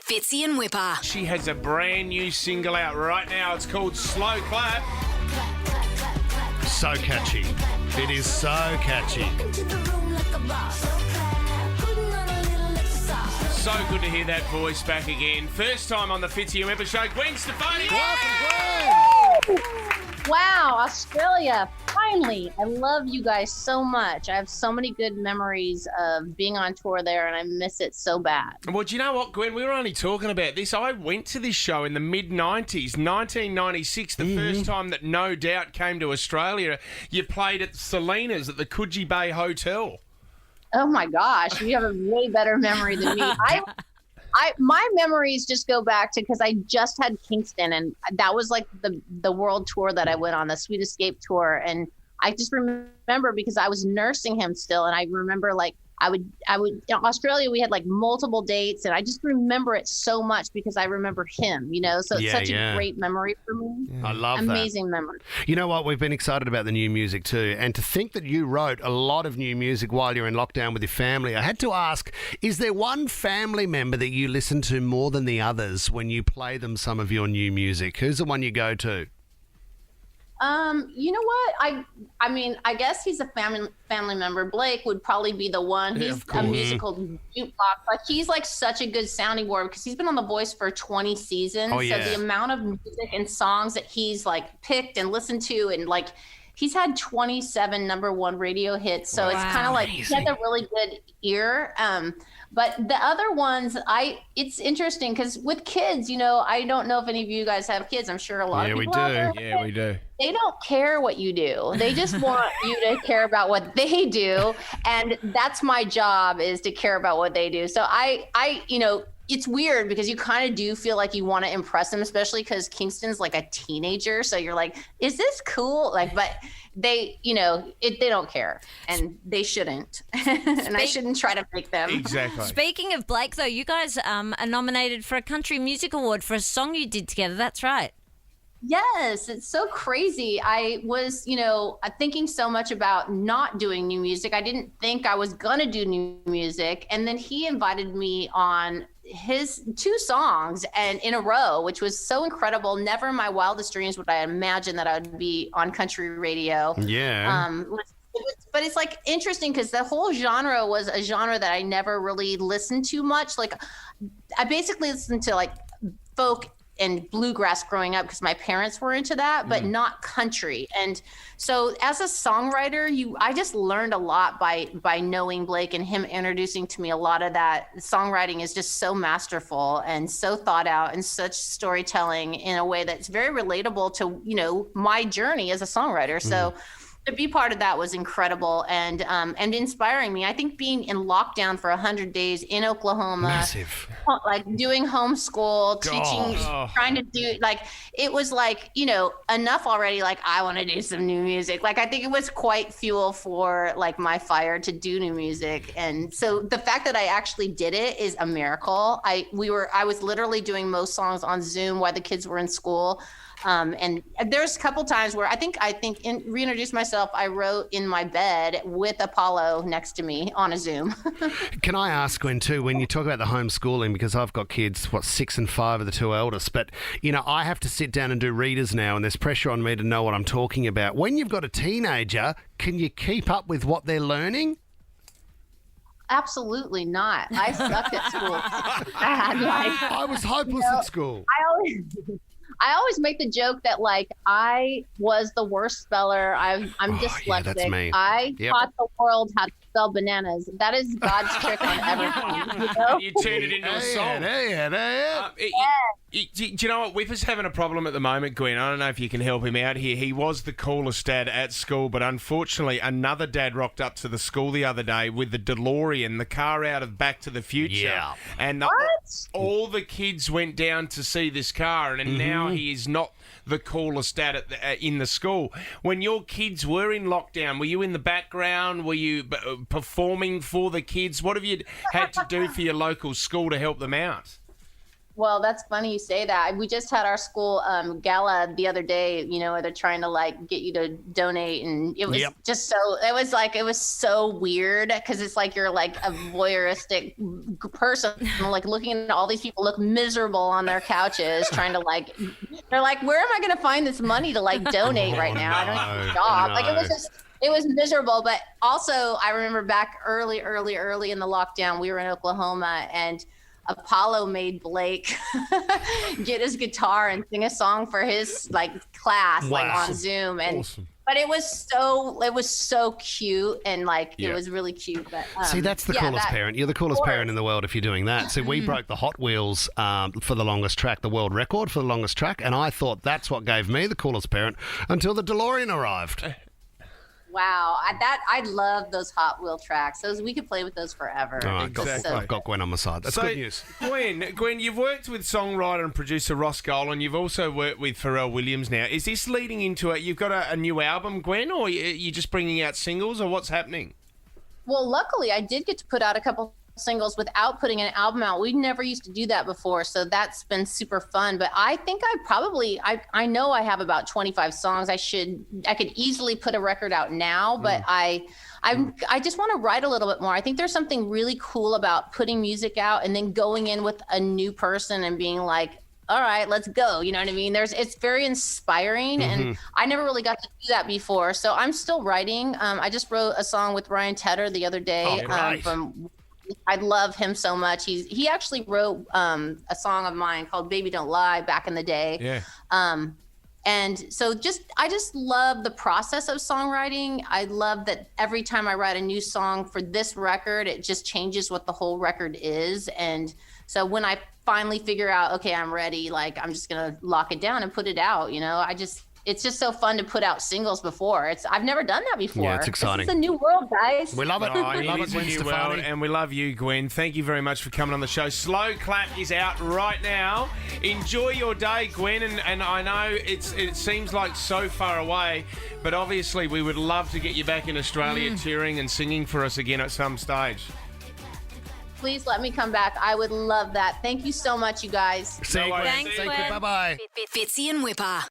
Fitzy and Wippa. She has a brand new single out right now. It's called Slow Clap. So catchy. It is so catchy. So good to hear that voice back again. First time on the Fitzy and Wippa show, Gwen Stefani. Welcome, Gwen. Wow, Australia, finally. I love you guys so much. I have so many good memories of being on tour there, and I miss it so bad. Well, do you know what, Gwen? We were only talking about this. I went to this show in the mid-90s, 1996, the first time that No Doubt came to Australia. You played at Selena's at the Coogee Bay Hotel. Oh my gosh, you have a way better memory than me. My memories just go back to because I just had Kingston, and that was like the world tour that I went on, the Sweet Escape tour. And I just remember because I was nursing him still, and I remember like I would in Australia we had like multiple dates, and I just remember it so much because I remember him, so it's such a great memory for me. I love that. Amazing memory. You know what? We've been excited about the new music too. And to think that you wrote a lot of new music while you're in lockdown with your family, I had to ask, is there one family member that you listen to more than the others when you play them some of your new music? Who's the one you go to? You know what? I mean, I guess he's a family member. Blake would probably be the one. He's a musical jukebox. Like he's like such a good sounding board because he's been on The Voice for 20 seasons. Oh, yeah. So the amount of music and songs that he's like picked and listened to, and like he's had 27 number one radio hits. So it's kind of like he has a really good ear. But the other ones, it's interesting because with kids, I don't know if any of you guys have kids. I'm sure a lot of people out there. Yeah, we do. They don't care what you do. They just want you to care about what they do. And that's my job, is to care about what they do. So it's weird because you kind of do feel like you want to impress them, especially because Kingston's like a teenager. So you're like, is this cool? But they, they don't care, and they shouldn't. And I shouldn't try to make them. Exactly. Speaking of Blake, though, you guys are nominated for a Country Music Award for a song you did together. That's right. Yes, it's so crazy. I was, thinking so much about not doing new music. I didn't think I was going to do new music. And then he invited me on his 2 songs and in a row, which was so incredible. Never in my wildest dreams would I imagine that I would be on country radio. Yeah. But it's like interesting because the whole genre was a genre that I never really listened to much. Like I basically listened to like folk and bluegrass growing up because my parents were into that, but not country. And so as a songwriter, I just learned a lot by knowing Blake and him introducing to me a lot of that. Songwriting is just so masterful and so thought out and such storytelling in a way that's very relatable to, my journey as a songwriter. So to be part of that was incredible and inspiring me. I think being in lockdown for 100 days in Oklahoma, Massive. Like doing homeschool, teaching, trying to do it was enough already. Like I want to do some new music. Like I think it was quite fuel for like my fire to do new music. And so the fact that I actually did it is a miracle. I was literally doing most songs on Zoom while the kids were in school. And there's a couple times where I think reintroduce myself. I wrote in my bed with Apollo next to me on a Zoom. Can I ask, Gwen, too, when you talk about the homeschooling, because I've got kids, 6 and 5 are the 2 eldest, but, I have to sit down and do readers now, and there's pressure on me to know what I'm talking about. When you've got a teenager, can you keep up with what they're learning? Absolutely not. I sucked at school. I was hopeless at school. I always make the joke that I was the worst speller. I'm dyslexic. Yeah, that's me. I taught the world how to spell bananas. That is God's trick on everything. You turned it into a song. Do you know what? Whipper's having a problem at the moment, Gwen. I don't know if you can help him out here. He was the coolest dad at school, but unfortunately another dad rocked up to the school the other day with the DeLorean, the car out of Back to the Future. Yeah. And all the kids went down to see this car, and now he is not the coolest dad in the school. When your kids were in lockdown, were you in the background? Were you performing for the kids? What have you had to do for your local school to help them out? Well, that's funny you say that. We just had our school gala the other day, where they're trying to like get you to donate. And it was just it was so weird because it's like you're like a voyeuristic person, like looking at all these people look miserable on their couches trying to they're like, where am I going to find this money to like donate right now? I don't have a job. No. Like it was miserable. But also I remember back early in the lockdown, we were in Oklahoma and Apollo made Blake get his guitar and sing a song for his class on Zoom, and awesome. But it was so cute and it was really cute. But see, that's the coolest parent. You're the coolest parent in the world if you're doing that. See, we broke the Hot Wheels for the longest track, the world record for the longest track, and I thought that's what gave me the coolest parent until the DeLorean arrived. Wow, I love those Hot Wheel tracks. We could play with those forever. Oh, I've got Gwen on my side. That's good news. Gwen, you've worked with songwriter and producer Ross Golan. You've also worked with Pharrell Williams now. Is this leading into it? You've got a new album, Gwen, or are you just bringing out singles, or what's happening? Well, luckily, I did get to put out a couple singles without putting an album out. We never used to do that before, so that's been super fun. But I think I know I have about 25 songs. I could easily put a record out now, but I just want to write a little bit more. I think there's something really cool about putting music out and then going in with a new person and being like, all right, let's go. You know what I mean? It's very inspiring, and I never really got to do that before. So I'm still writing. I just wrote a song with Ryan Tedder the other day. I love him so much. He actually wrote a song of mine called "Baby Don't Lie" back in the day. Yeah. And so I just love the process of songwriting. I love that every time I write a new song for this record, it just changes what the whole record is. And so when I finally figure out, okay, I'm ready, I'm just gonna lock it down and put it out. It's just so fun to put out singles before. I've never done that before. Yeah, it's exciting. It's a new world, guys. We love it. It Love is it, a Gwen new Stefani. world, and we love you, Gwen. Thank you very much for coming on the show. Slow Clap is out right now. Enjoy your day, Gwen, and I know it seems like so far away, but obviously we would love to get you back in Australia touring and singing for us again at some stage. Please let me come back. I would love that. Thank you so much, you guys. See you, Gwen. Thanks, Thank Gwen. you. Bye-bye. Fitzy and Wippa.